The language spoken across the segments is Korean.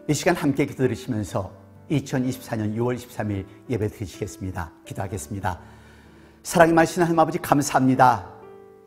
이 시간 함께 기도 드리시면서 2024년 6월 23일 예배 드리시겠습니다. 기도하겠습니다. 사랑이 많으신 하나님 아버지 감사합니다.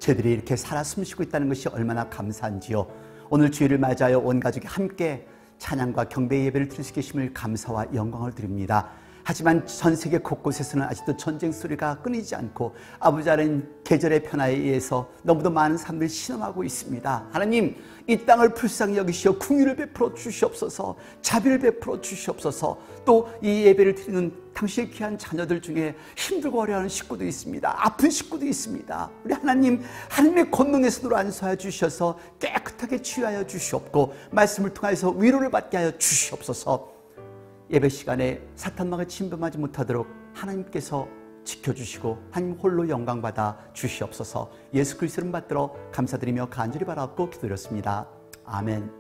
저희들이 이렇게 살아 숨쉬고 있다는 것이 얼마나 감사한지요. 오늘 주일을 맞아요 온 가족이 함께 찬양과 경배 예배를 드릴 수 계심을 감사와 영광을 드립니다. 하지만 전 세계 곳곳에서는 아직도 전쟁 소리가 끊이지 않고 아버지 하나님 계절의 변화에 의해서 너무도 많은 사람들이 신음하고 있습니다. 하나님, 이 땅을 불쌍히 여기시어 긍휼을 베풀어 주시옵소서, 자비를 베풀어 주시옵소서. 또 이 예배를 드리는 당신의 귀한 자녀들 중에 힘들고 어려워하는 식구도 있습니다. 아픈 식구도 있습니다. 우리 하나님, 하나님의 권능의 손으로 안수하여 주셔서 깨끗하게 치유하여 주시옵고 말씀을 통해서 위로를 받게 하여 주시옵소서. 예배 시간에 사탄마가 침범하지 못하도록 하나님께서 지켜주시고 하나님 홀로 영광받아 주시옵소서. 예수 그리스도를 받들어 감사드리며 간절히 바라옵고 기도드렸습니다. 아멘.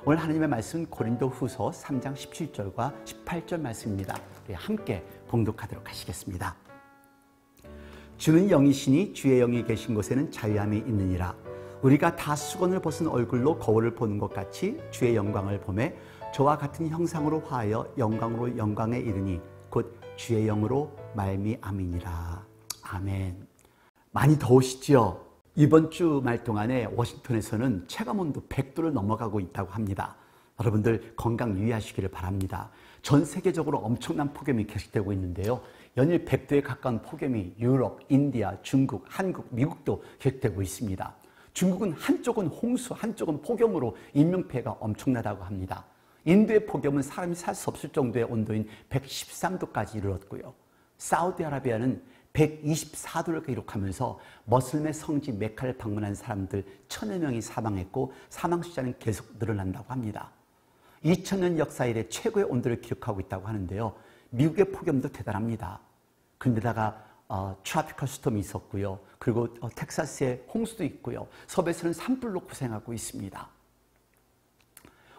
오늘 하나님의 말씀은 고린도후서 3장 17절과 18절 말씀입니다. 우리 함께 봉독하도록 하시겠습니다. 주는 영이시니 주의 영이 계신 곳에는 자유함이 있느니라. 우리가 다 수건을 벗은 얼굴로 거울을 보는 것 같이 주의 영광을 보매 저와 같은 형상으로 화하여 영광으로 영광에 이르니 곧 주의 영으로 말미암이니라. 아멘. 많이 더우시지요? 이번 주 말 동안에 워싱턴에서는 체감온도 100도를 넘어가고 있다고 합니다. 여러분들 건강 유의하시기를 바랍니다. 전 세계적으로 엄청난 폭염이 계속되고 있는데요. 연일 100도에 가까운 폭염이 유럽, 인디아, 중국, 한국, 미국도 계속되고 있습니다. 중국은 한쪽은 홍수, 한쪽은 폭염으로 인명피해가 엄청나다고 합니다. 인도의 폭염은 사람이 살 수 없을 정도의 온도인 113도까지 이르렀고요. 사우디아라비아는 124도를 기록하면서 머슬의 성지 메카를 방문한 사람들 1000여 명이 사망했고 사망 숫자는 계속 늘어난다고 합니다. 2000년 역사 이래 최고의 온도를 기록하고 있다고 하는데요. 미국의 폭염도 대단합니다. 그런데다가 트로피컬 스톰이 있었고요. 그리고 텍사스에 홍수도 있고요. 서부에서는 산불로 고생하고 있습니다.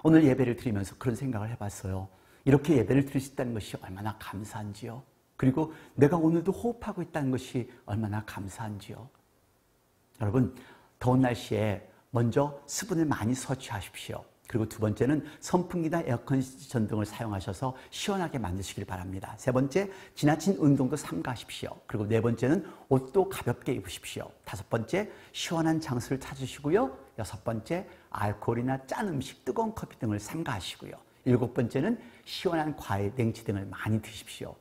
오늘 예배를 드리면서 그런 생각을 해봤어요. 이렇게 예배를 드릴 수 있다는 것이 얼마나 감사한지요. 그리고 내가 오늘도 호흡하고 있다는 것이 얼마나 감사한지요. 여러분, 더운 날씨에 먼저 수분을 많이 섭취하십시오. 그리고 두 번째는 선풍기나 에어컨디션 등을 사용하셔서 시원하게 만드시길 바랍니다. 세 번째, 지나친 운동도 삼가하십시오. 그리고 네 번째는 옷도 가볍게 입으십시오. 다섯 번째, 시원한 장소를 찾으시고요. 여섯 번째, 알코올이나 짠 음식, 뜨거운 커피 등을 삼가하시고요. 일곱 번째는 시원한 과일, 냉치 등을 많이 드십시오.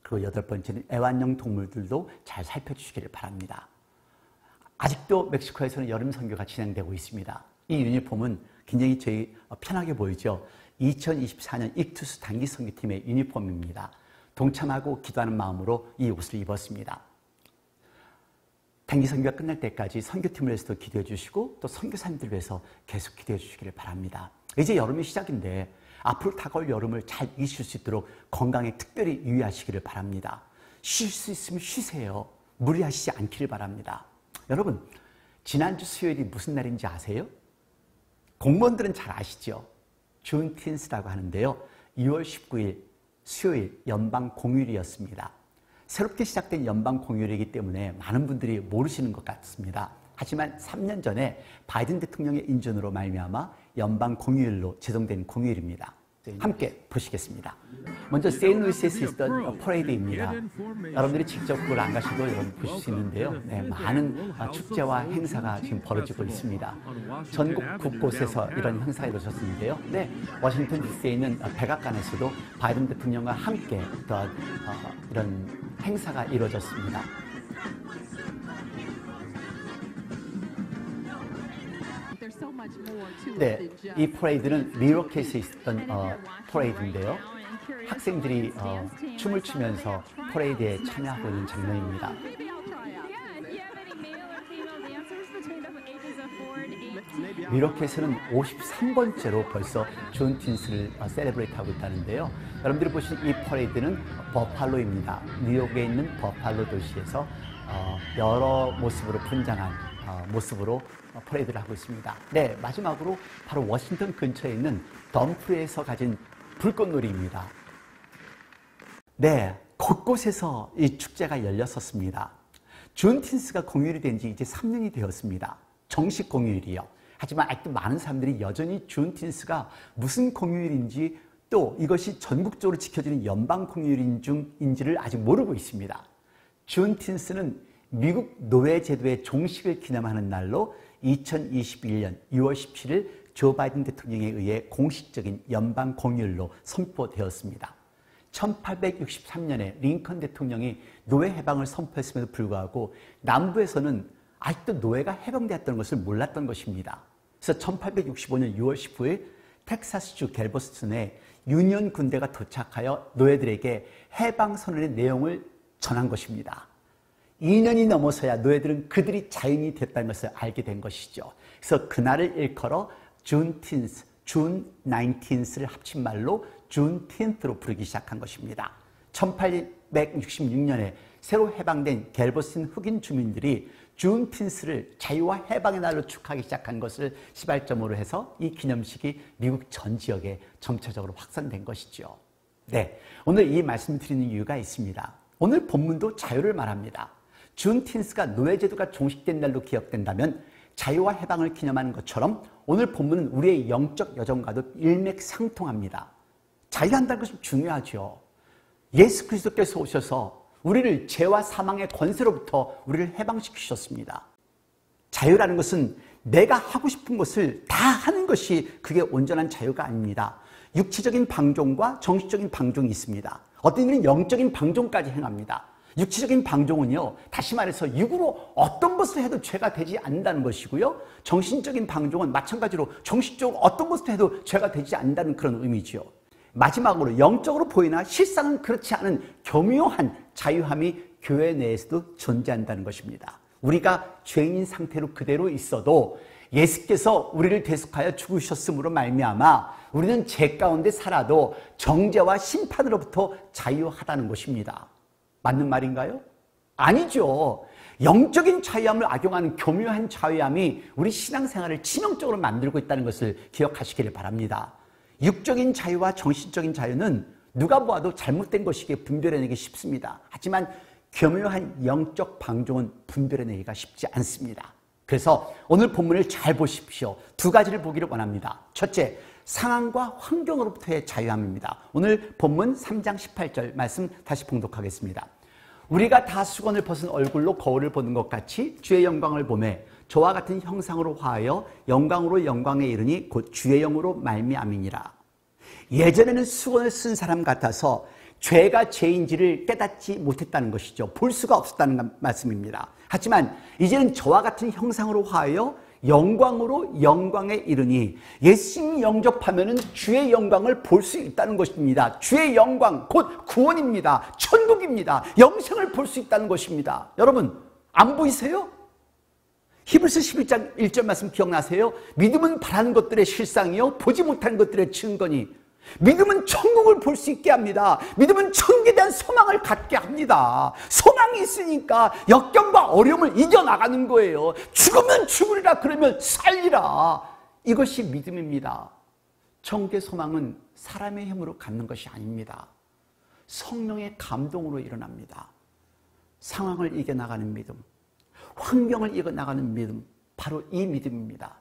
그리고 여덟 번째는 애완용 동물들도 잘 살펴주시기를 바랍니다. 아직도 멕시코에서는 여름 선교가 진행되고 있습니다. 이 유니폼은 굉장히 저희 편하게 보이죠. 2024년 익투스 단기 선교팀의 유니폼입니다. 동참하고 기도하는 마음으로 이 옷을 입었습니다. 단기 선교가 끝날 때까지 선교팀을 위해서도 기도해 주시고 또 선교사님들 위해서 계속 기도해 주시기를 바랍니다. 이제 여름이 시작인데 앞으로 다가올 여름을 잘 이기실 수 있도록 건강에 특별히 유의하시기를 바랍니다. 쉴 수 있으면 쉬세요. 무리하시지 않기를 바랍니다. 여러분, 지난주 수요일이 무슨 날인지 아세요? 공무원들은 잘 아시죠? 준틴스라고 하는데요. 2월 19일 수요일 연방 공휴일이었습니다. 새롭게 시작된 연방 공휴일이기 때문에 많은 분들이 모르시는 것 같습니다. 하지만 3년 전에 바이든 대통령의 인준으로 말미암아 연방 공휴일로 제정된 공휴일입니다. 함께 보시겠습니다. 먼저 세인루이스에서 있었던 퍼레이드입니다. 여러분들이 직접 그걸 안 가셔도 여러분 보실 수 있는데요. 네, 많은 축제와 행사가 지금 벌어지고 있습니다. 전국 곳곳에서 이런 행사가 이루어졌는데요. 네, 워싱턴 DC에 있는 백악관에서도 바이든 대통령과 함께 어떤 이런 행사가 이루어졌습니다. 네, 이 퍼레이드는 뉴요크에서 있었던 퍼레이드인데요. 학생들이 춤을 추면서 퍼레이드에 참여하고 있는 장면입니다. 뉴요크에서는 53번째로 벌써 준틴스를 세레브레이트하고 있다는데요. 여러분들이 보시는 이 퍼레이드는 버팔로입니다. 뉴욕에 있는 버팔로 도시에서 여러 모습으로 분장한 모습으로 퍼레이드를 하고 있습니다. 네, 마지막으로 바로 워싱턴 근처에 있는 덤프리에서 가진 불꽃놀이입니다. 네, 곳곳에서 이 축제가 열렸었습니다. 준틴스가 공휴일이 된 지 이제 3년이 되었습니다. 정식 공휴일이요. 하지만 아직도 많은 사람들이 여전히 준틴스가 무슨 공휴일인지 또 이것이 전국적으로 지켜지는 연방 공휴일인지를 아직 모르고 있습니다. 준틴스는 미국 노예제도의 종식을 기념하는 날로 2021년 6월 17일 조 바이든 대통령에 의해 공식적인 연방 공휴일로 선포되었습니다. 1863년에 링컨 대통령이 노예 해방을 선포했음에도 불구하고 남부에서는 아직도 노예가 해방되었다는 것을 몰랐던 것입니다. 그래서 1865년 6월 19일 텍사스주 갤버스턴에 유니온 군대가 도착하여 노예들에게 해방 선언의 내용을 전한 것입니다. 2년이 넘어서야 노예들은 그들이 자유인이 됐다는 것을 알게 된 것이죠. 그래서 그날을 일컬어 준틴스, 준 19를 합친 말로 준틴트로 부르기 시작한 것입니다. 1866년에 새로 해방된 갤버스턴 흑인 주민들이 준틴스를 자유와 해방의 날로 축하하기 시작한 것을 시발점으로 해서 이 기념식이 미국 전 지역에 점차적으로 확산된 것이죠. 네, 오늘 이 말씀을 드리는 이유가 있습니다. 오늘 본문도 자유를 말합니다. 준틴스가 노예제도가 종식된 날로 기억된다면 자유와 해방을 기념하는 것처럼 오늘 본문은 우리의 영적 여정과도 일맥상통합니다. 자유한다는 것이 중요하죠. 예수 그리스도께서 오셔서 우리를 죄와 사망의 권세로부터 우리를 해방시키셨습니다. 자유라는 것은 내가 하고 싶은 것을 다 하는 것이 그게 온전한 자유가 아닙니다. 육체적인 방종과 정신적인 방종이 있습니다. 어떤 이들은 영적인 방종까지 행합니다. 육체적인 방종은요, 다시 말해서 육으로 어떤 것을 해도 죄가 되지 않는다는 것이고요. 정신적인 방종은 마찬가지로 정신적으로 어떤 것을 해도 죄가 되지 않는다는 그런 의미죠. 마지막으로 영적으로 보이나 실상은 그렇지 않은 교묘한 자유함이 교회 내에서도 존재한다는 것입니다. 우리가 죄인인 상태로 그대로 있어도 예수께서 우리를 대속하여 죽으셨으므로 말미암아 우리는 죄 가운데 살아도 정죄와 심판으로부터 자유하다는 것입니다. 맞는 말인가요? 아니죠. 영적인 자유함을 악용하는 교묘한 자유함이 우리 신앙생활을 치명적으로 만들고 있다는 것을 기억하시기를 바랍니다. 육적인 자유와 정신적인 자유는 누가 보아도 잘못된 것이기에 분별해내기 쉽습니다. 하지만 교묘한 영적 방종은 분별해내기가 쉽지 않습니다. 그래서 오늘 본문을 잘 보십시오. 두 가지를 보기를 원합니다. 첫째, 상황과 환경으로부터의 자유함입니다. 오늘 본문 3장 18절 말씀 다시 봉독하겠습니다. 우리가 다 수건을 벗은 얼굴로 거울을 보는 것 같이 주의 영광을 보매 저와 같은 형상으로 화하여 영광으로 영광에 이르니 곧 주의 영으로 말미암이니라. 예전에는 수건을 쓴 사람 같아서 죄가 죄인지를 깨닫지 못했다는 것이죠. 볼 수가 없었다는 말씀입니다. 하지만 이제는 저와 같은 형상으로 화하여 영광으로 영광에 이르니 예수님 영접하면은 주의 영광을 볼 수 있다는 것입니다. 주의 영광 곧 구원입니다. 천국입니다. 영생을 볼 수 있다는 것입니다. 여러분 안 보이세요? 히브리서 11장 1절 말씀 기억나세요? 믿음은 바라는 것들의 실상이요 보지 못하는 것들의 증거니 믿음은 천국을 볼 수 있게 합니다. 믿음은 천국에 대한 소망을 갖게 합니다. 소망이 있으니까 역경과 어려움을 이겨나가는 거예요. 죽으면 죽으리라 그러면 살리라. 이것이 믿음입니다. 천국의 소망은 사람의 힘으로 갖는 것이 아닙니다. 성령의 감동으로 일어납니다. 상황을 이겨나가는 믿음, 환경을 이겨나가는 믿음, 바로 이 믿음입니다.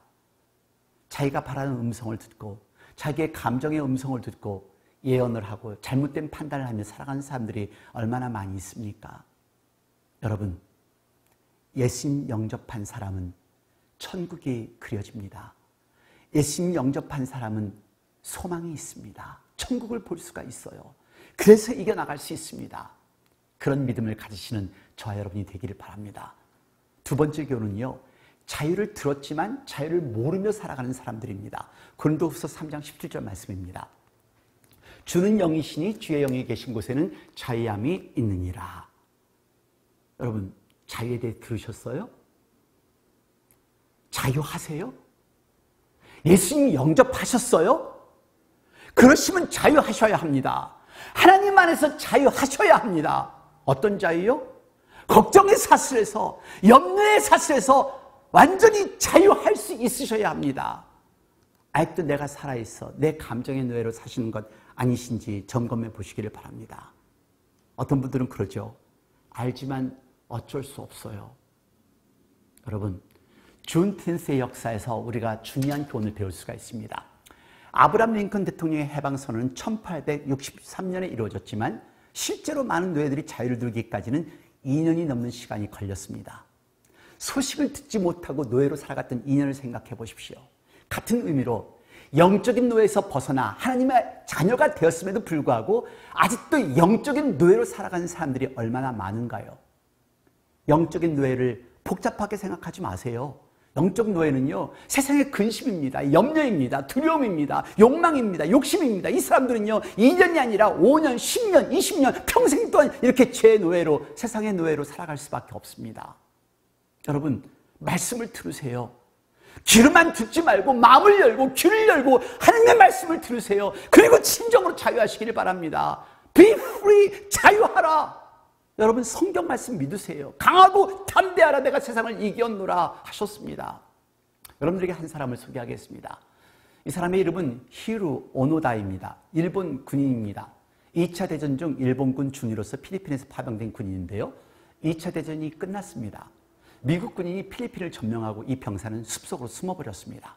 자기가 바라는 음성을 듣고 자기의 감정의 음성을 듣고 예언을 하고 잘못된 판단을 하며 살아가는 사람들이 얼마나 많이 있습니까? 여러분, 예수님 영접한 사람은 천국이 그려집니다. 예수님 영접한 사람은 소망이 있습니다. 천국을 볼 수가 있어요. 그래서 이겨나갈 수 있습니다. 그런 믿음을 가지시는 저와 여러분이 되기를 바랍니다. 두 번째 교훈은요, 자유를 들었지만 자유를 모르며 살아가는 사람들입니다. 고린도후서 3장 17절 말씀입니다. 주는 영이시니 주의 영이 계신 곳에는 자유함이 있느니라. 여러분 자유에 대해 들으셨어요? 자유하세요? 예수님 영접하셨어요? 그러시면 자유하셔야 합니다. 하나님 안에서 자유하셔야 합니다. 어떤 자유요? 걱정의 사슬에서, 염려의 사슬에서 완전히 자유할 수 있으셔야 합니다. 아직도 내가 살아있어 내 감정의 노예로 사시는 것 아니신지 점검해 보시기를 바랍니다. 어떤 분들은 그러죠. 알지만 어쩔 수 없어요. 여러분, 준틴스의 역사에서 우리가 중요한 교훈을 배울 수가 있습니다. 아브라함 링컨 대통령의 해방선언은 1863년에 이루어졌지만 실제로 많은 노예들이 자유를 누리기까지는 2년이 넘는 시간이 걸렸습니다. 소식을 듣지 못하고 노예로 살아갔던 2년을 생각해 보십시오. 같은 의미로 영적인 노예에서 벗어나 하나님의 자녀가 되었음에도 불구하고 아직도 영적인 노예로 살아가는 사람들이 얼마나 많은가요? 영적인 노예를 복잡하게 생각하지 마세요. 영적 노예는요, 세상의 근심입니다. 염려입니다. 두려움입니다. 욕망입니다. 욕심입니다. 이 사람들은요, 2년이 아니라 5년, 10년, 20년, 평생 동안 이렇게 죄의 노예로, 세상의 노예로 살아갈 수밖에 없습니다. 여러분, 말씀을 들으세요. 귀로만 듣지 말고 마음을 열고 귀를 열고 하나님의 말씀을 들으세요. 그리고 진정으로 자유하시기를 바랍니다. Be free, 자유하라. 여러분, 성경 말씀 믿으세요. 강하고 담대하라, 내가 세상을 이겼노라 하셨습니다. 여러분들에게 한 사람을 소개하겠습니다. 이 사람의 이름은 히루 오노다입니다. 일본 군인입니다. 2차 대전 중 일본군 중위로서 필리핀에서 파병된 군인인데요. 2차 대전이 끝났습니다. 미국 군인이 필리핀을 점령하고 이 병사는 숲속으로 숨어버렸습니다.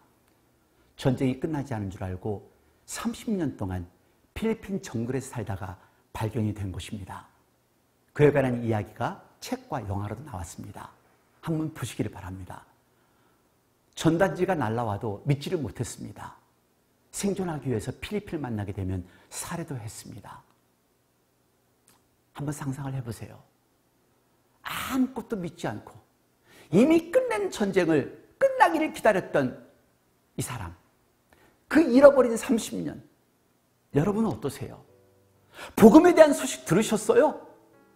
전쟁이 끝나지 않은 줄 알고 30년 동안 필리핀 정글에서 살다가 발견이 된 것입니다. 그에 관한 이야기가 책과 영화로도 나왔습니다. 한번 보시기를 바랍니다. 전단지가 날라와도 믿지를 못했습니다. 생존하기 위해서 필리핀을 만나게 되면 살해도 했습니다. 한번 상상을 해보세요. 아무것도 믿지 않고 이미 끝낸 전쟁을 끝나기를 기다렸던 이 사람, 그 잃어버린 30년, 여러분은 어떠세요? 복음에 대한 소식 들으셨어요?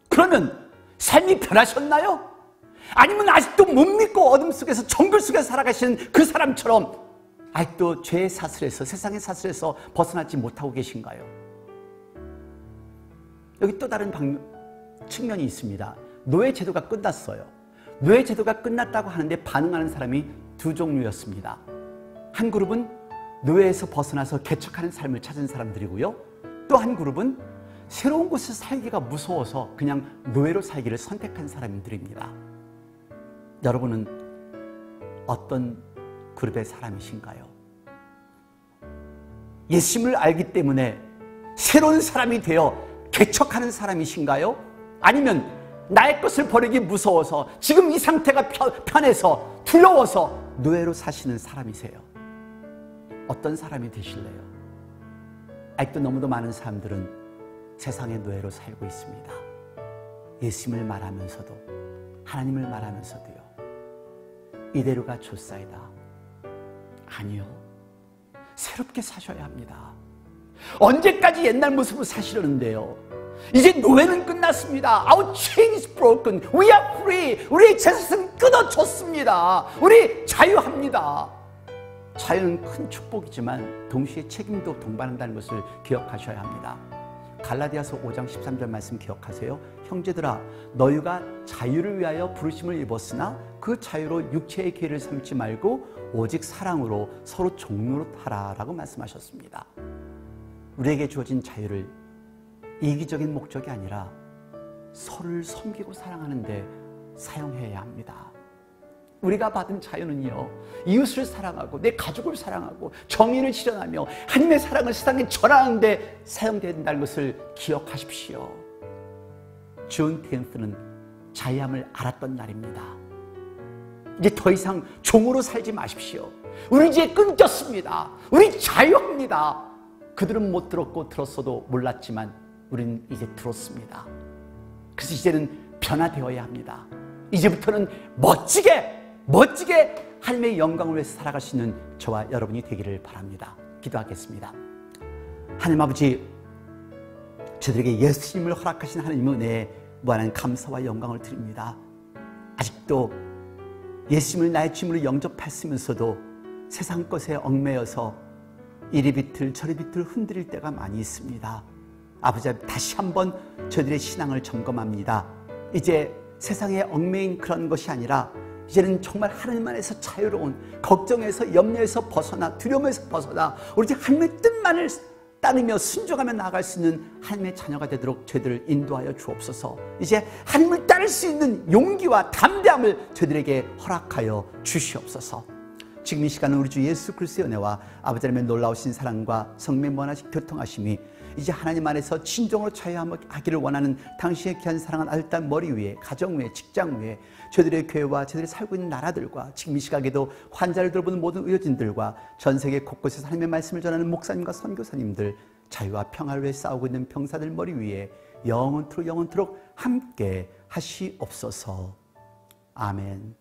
그러면 삶이 변하셨나요? 아니면 아직도 못 믿고 어둠 속에서 정글 속에서 살아가시는 그 사람처럼 아직도 죄의 사슬에서, 세상의 사슬에서 벗어나지 못하고 계신가요? 여기 또 다른 측면이 있습니다. 노예 제도가 끝났어요. 노예 제도가 끝났다고 하는데 반응하는 사람이 두 종류였습니다. 한 그룹은 노예에서 벗어나서 개척하는 삶을 찾은 사람들이고요. 또 한 그룹은 새로운 곳에서 살기가 무서워서 그냥 노예로 살기를 선택한 사람들입니다. 여러분은 어떤 그룹의 사람이신가요? 예수님을 알기 때문에 새로운 사람이 되어 개척하는 사람이신가요? 아니면 나의 것을 버리기 무서워서 지금 이 상태가 편해서 두려워서 노예로 사시는 사람이세요? 어떤 사람이 되실래요? 아직도 너무도 많은 사람들은 세상의 노예로 살고 있습니다. 예수님을 말하면서도, 하나님을 말하면서도요. 이대로가 좋사이다. 아니요. 새롭게 사셔야 합니다. 언제까지 옛날 모습으로 사시려는데요? 이제 노예는 끝났습니다. Our chain is broken. We are free. 우리의 죄사슬은 끊어졌습니다. 우리 자유합니다. 자유는 큰 축복이지만 동시에 책임도 동반한다는 것을 기억하셔야 합니다. 갈라디아서 5장 13절 말씀 기억하세요. 형제들아, 너희가 자유를 위하여 부르심을 입었으나 그 자유로 육체의 기회를 삼지 말고 오직 사랑으로 서로 종노릇하라라고 말씀하셨습니다. 우리에게 주어진 자유를 이기적인 목적이 아니라 서로를 섬기고 사랑하는 데 사용해야 합니다. 우리가 받은 자유는요, 이웃을 사랑하고 내 가족을 사랑하고 정의를 실현하며 하나님의 사랑을 세상에 전하는 데 사용된다는 것을 기억하십시오. 준 10th는 자유함을 알았던 날입니다. 이제 더 이상 종으로 살지 마십시오. 우리 이제 끊겼습니다. 우리 자유합니다. 그들은 못 들었고 들었어도 몰랐지만 우리는 이제 들었습니다. 그래서 이제는 변화되어야 합니다. 이제부터는 멋지게 하나님의 영광을 위해서 살아갈 수 있는 저와 여러분이 되기를 바랍니다. 기도하겠습니다. 하나님 아버지, 저들에게 예수님을 허락하신 하나님의 은혜에 무한한 감사와 영광을 드립니다. 아직도 예수님을 나의 주님으로 영접했으면서도 세상 것에 얽매여서 이리 비틀 저리 비틀 흔들릴 때가 많이 있습니다. 아버지, 다시 한번 저들의 신앙을 점검합니다. 이제 세상에 얽매인 그런 것이 아니라 이제는 정말 하나님 안에서 자유로운, 걱정에서 염려에서 벗어나 두려움에서 벗어나 오직 하나님의 뜻만을 따르며 순종하며 나아갈 수 있는 하나님의 자녀가 되도록 저희들을 인도하여 주옵소서. 이제 하나님을 따를 수 있는 용기와 담대함을 저희들에게 허락하여 주시옵소서. 지금 이 시간은 우리 주 예수 그리스도의 은혜와 아버지 하나님의 놀라우신 사랑과 성령의 무한하신 교통하심이 이제 하나님 안에서 진정으로 자유하기를 원하는 당신의 귀한 사랑한 알단 머리 위에, 가정 위에, 직장 위에, 저희들의 교회와 저희들이 살고 있는 나라들과 지금 이 시각에도 환자를 돌보는 모든 의료진들과 전 세계 곳곳에서 하나님의 말씀을 전하는 목사님과 선교사님들, 자유와 평화를 위해 싸우고 있는 병사들 머리 위에 영원토록 함께 하시옵소서. 아멘.